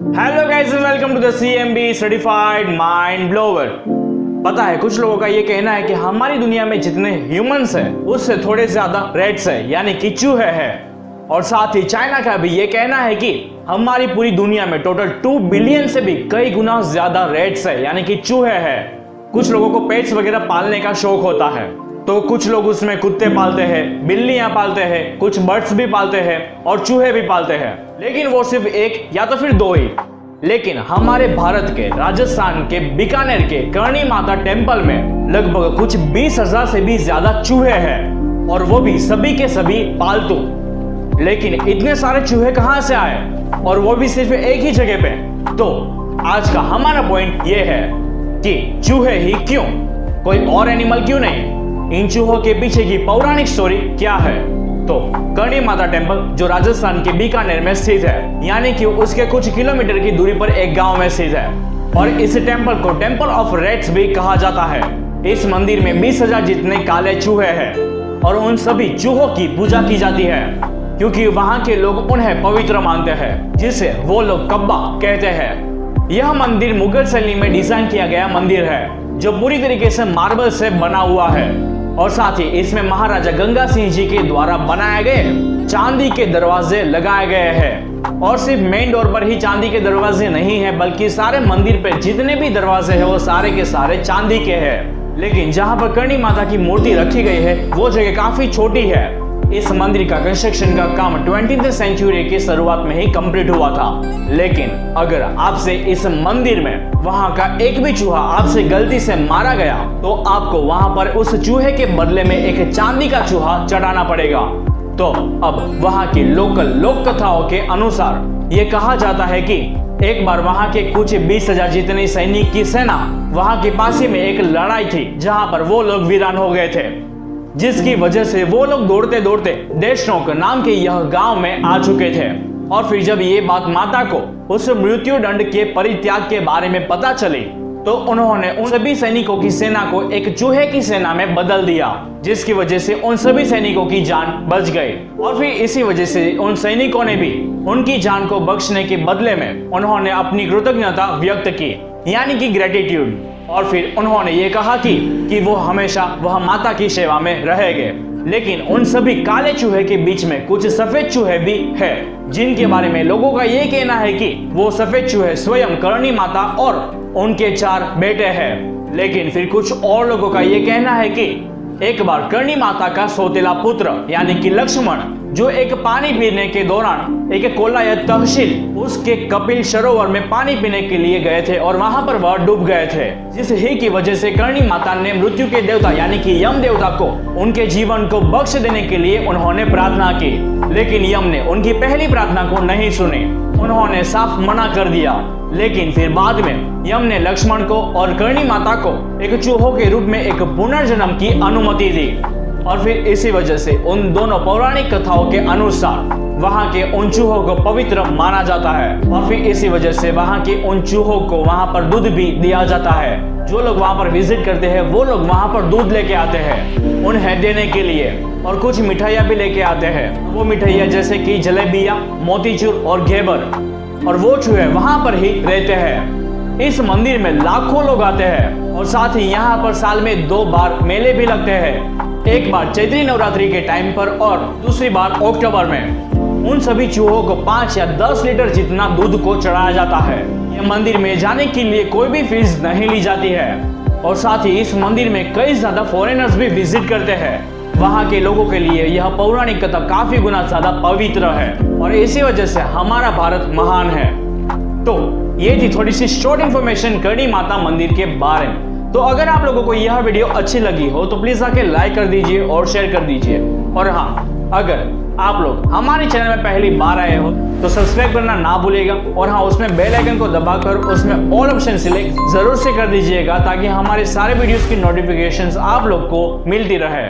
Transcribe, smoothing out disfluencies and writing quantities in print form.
Hello guys, welcome to the CMB certified mind blower. पता है, कुछ लोगों का ये कहना है कि हमारी दुनिया में जितने ह्यूमंस हैं उससे थोड़े ज्यादा रेट्स है, यानी कि चूहे हैं। और साथ ही चाइना का भी ये कहना है कि हमारी पूरी दुनिया में टोटल 2 बिलियन से भी कई गुना ज्यादा रेट्स है, यानी कि चूहे हैं। कुछ लोगों को पेट्स वगैरह पालने का शौक होता है, तो कुछ लोग उसमें कुत्ते पालते हैं, बिल्लियां पालते हैं, कुछ बर्ड्स भी पालते हैं और चूहे भी पालते हैं, लेकिन वो सिर्फ एक या तो फिर 2 ही। लेकिन हमारे भारत के राजस्थान के बीकानेर के करणी माता टेम्पल में लगभग कुछ 20,000 से भी ज्यादा चूहे हैं, और वो भी सभी के सभी पालतू। लेकिन इतने सारे चूहे कहां से आए, और वो भी सिर्फ एक ही जगह पे? तो आज का हमारा पॉइंट ये है कि चूहे ही क्यों, कोई और एनिमल क्यों नहीं? इन चूहों के पीछे की पौराणिक स्टोरी क्या है? तो करणी माता टेम्पल जो राजस्थान के बीकानेर में स्थित है, यानी कि उसके कुछ किलोमीटर की दूरी पर एक गांव में स्थित है, और इस टेम्पल को टेम्पल ऑफ रेट्स भी कहा जाता है। इस मंदिर में 20,000 जितने काले चूहे हैं, और उन सभी चूहों की पूजा की जाती है, क्योंकि वहां के लोग उन्हें पवित्र मानते हैं, जिसे वो लोग कब्बा कहते हैं। यह मंदिर मुगल शैली में डिजाइन किया गया मंदिर है, जो पूरी तरीके से मार्बल से बना हुआ है, और साथ ही इसमें महाराजा गंगा सिंह जी के द्वारा बनाए गए चांदी के दरवाजे लगाए गए हैं। और सिर्फ मेन डोर पर ही चांदी के दरवाजे नहीं है, बल्कि सारे मंदिर पे जितने भी दरवाजे हैं वो सारे के सारे चांदी के हैं। लेकिन जहां पर करणी माता की मूर्ति रखी गई है वो जगह काफी छोटी है। इस मंदिर का कंस्ट्रक्शन का काम 20वीं सेंचुरी की शुरुआत में ही कंप्लीट हुआ था। लेकिन अगर आपसे इस मंदिर में वहां का एक भी चूहा आपसे गलती से मारा गया, तो आपको वहां पर उस चूहे के बदले में एक चांदी का चूहा चढ़ाना पड़ेगा। तो अब वहां की लोकल लोक कथाओं के अनुसार ये कहा जाता है कि एक बार वहां के कुछ 20,000 जितने सैनिक की सेना वहां के पास ही में एक लड़ाई थी, जहां पर वो लोग वीरान हो गए थे, जिसकी वजह से वो लोग दौड़ते दौड़ते देशनोक नाम के यह गांव में आ चुके थे। और फिर जब ये बात माता को उस मृत्यु दंड के परित्याग के बारे में पता चली, तो उन्होंने उन सभी सैनिकों की सेना को एक चूहे की सेना में बदल दिया, जिसकी वजह से उन सभी सैनिकों की जान बच गई। और फिर इसी वजह से उन सैनिकों ने भी उनकी जान को बख्शने के बदले में उन्होंने अपनी कृतज्ञता व्यक्त की, यानी कि ग्रेटिट्यूड। और फिर उन्होंने ये कहा कि वो हमेशा वह माता की सेवा में रहेंगे। लेकिन उन सभी काले चूहे के बीच में कुछ सफेद चूहे भी है, जिनके बारे में लोगों का ये कहना है कि वो सफेद चूहे स्वयं करणी माता और उनके 4 बेटे हैं। लेकिन फिर कुछ और लोगों का ये कहना है कि एक बार करणी माता का सौतेला पुत्र यानी कि लक्ष्मण, जो एक पानी पीने के दौरान एक कोलायत तहसील उसके कपिल सरोवर में पानी पीने के लिए गए थे, और वहां पर वह डूब गए थे, जिस ही की वजह से करणी माता ने मृत्यु के देवता यानी कि यम देवता को उनके जीवन को बख्श देने के लिए उन्होंने प्रार्थना की। लेकिन यम ने उनकी पहली प्रार्थना को नहीं सुनी, उन्होंने साफ मना कर दिया। लेकिन फिर बाद में यम ने लक्ष्मण को और करणी माता को एक चूहों के रूप में एक पुनर्जन्म की अनुमति दी। और फिर इसी वजह से उन दोनों पौराणिक कथाओं के अनुसार वहां के उन चूहों को पवित्र माना जाता है, और फिर इसी वजह से वहां के उन चूहों को वहां पर दूध भी दिया जाता है। जो लोग वहां पर विजिट करते हैं वो लोग वहां पर दूध लेके आते हैं उन्हें देने के लिए, और कुछ मिठाइयाँ भी लेके आते हैं। वो मिठाइयाँ जैसे कि जलेबियाँ, मोतीचूर और घेवर, और वो चूहे वहां पर ही रहते हैं। इस मंदिर में लाखों लोग आते हैं, और साथ ही यहाँ पर साल में 2 बार मेले भी लगते हैं, एक बार चैत्री नवरात्रि के टाइम पर और दूसरी बार अक्टूबर में। उन सभी चूहों को 5 या 10 लीटर जितना दूध को चढ़ाया जाता है। यह मंदिर में जाने के लिए कोई भी फीस नहीं ली जाती है, और साथ ही इस मंदिर में कई ज्यादा फॉरेनर्स भी विजिट करते हैं। वहाँ के लोगों के लिए यह पौराणिक कथा काफी गुना ज्यादा पवित्र है, और इसी वजह से हमारा भारत महान है। तो ये थी थोड़ी सी शॉर्ट इन्फॉर्मेशन करणी माता मंदिर के बारे में। तो अगर आप लोगों को यह वीडियो अच्छी लगी हो तो प्लीज आके लाइक कर दीजिए और शेयर कर दीजिए। और हाँ, अगर आप लोग हमारे चैनल में पहली बार आए हो तो सब्सक्राइब करना ना भूलिएगा, और हाँ, उसमें बेल आइकन को दबाकर उसमें ऑल ऑप्शन सिलेक्ट जरूर से कर दीजिएगा, ताकि हमारे सारे वीडियोस की नोटिफिकेशंस आप लोग को मिलती रहे।